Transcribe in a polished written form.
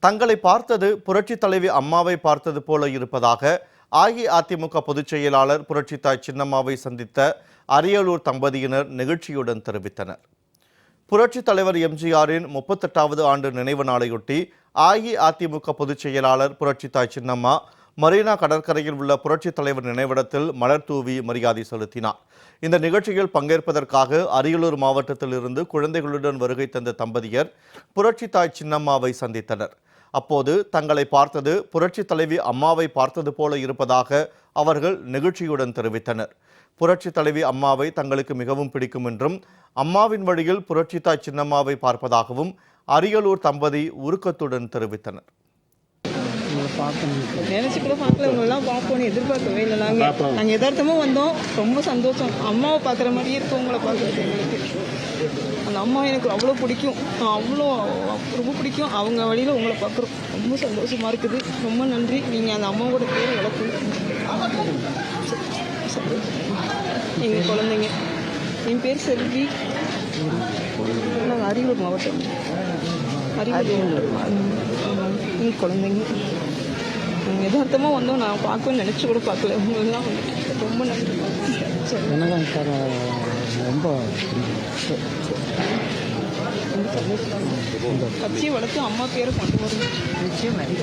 தங்களை பார்த்தது புரட்சி தலைவி அம்மாவை பார்த்தது போல இருப்பதாக அஇஅதிமுக பொதுச் செயலாளர் புரட்சித்தாய் சின்னம்மாவை சந்தித்த அரியலூர் தம்பதியினர் நெகிழ்ச்சியுடன் தெரிவித்தனர். புரட்சித் தலைவர் எம்ஜிஆரின் 38வது ஆண்டு நினைவு நாளையொட்டி அஇஅதிமுக பொதுச் செயலாளர் புரட்சித்தாய் சின்னம்மா மரீனா கடற்கரையில் உள்ள புரட்சித் தலைவர் நினைவிடத்தில் மலர் தூவி மரியாதை செலுத்தினார். இந்த நிகழ்ச்சியில் பங்கேற்பதற்காக அரியலூர் மாவட்டத்திலிருந்து குழந்தைகளுடன் வருகை தந்த தம்பதியர் புரட்சித்தாய் சின்னம்மாவை சந்தித்தனர். அப்போது தங்களை பார்த்தது புரட்சி தலைவி அம்மாவை பார்த்தது போல இருப்பதாக அவர்கள் நெகிழ்ச்சியுடன் தெரிவித்தனர். புரட்சி தலைவி அம்மாவை தங்களுக்கு மிகவும் பிடிக்கும் என்றும் அம்மாவின் வழியில் புரட்சித்தாய் சின்னம்மாவை பார்ப்பதாகவும் அரியலூர் தம்பதி உருக்கத்துடன் தெரிவித்தனர். நினைச்சு கூட பார்க்கல, இவங்கெல்லாம் பார்ப்போன்னு எதிர்பார்க்கவே இல்லை. நாங்கள் யதார்த்தமாக வந்தோம். ரொம்ப சந்தோஷம். அம்மாவை பார்க்குற மாதிரியே இருக்கும் உங்களை பார்க்குறது. எங்களுக்கு அந்த அம்மா எனக்கு அவ்வளோ பிடிக்கும், அவ்வளோ ரொம்ப பிடிக்கும். அவங்க வழியில் உங்களை பார்க்குறோம், ரொம்ப சந்தோஷமாக இருக்குது. ரொம்ப நன்றி. நீங்கள் அந்த அம்மாவோட பேர் வளர்க்கணும். எங்கள் குழந்தைங்க, என் பேர் செல்வி. நாங்கள் அரியலூர் மாவட்டம். அரியலூர் எங்கள் குழந்தைங்க யதார்த்தமாக வந்தோம். நான் பார்க்கணும்னு நினச்சி கூட பார்க்கல. உங்களெல்லாம் ரொம்ப நன்றி. என்னதான் சார் ரொம்ப கட்சியை வளர்த்து அம்மா பேரை கொண்டு வரணும். நிச்சயம் நிறைய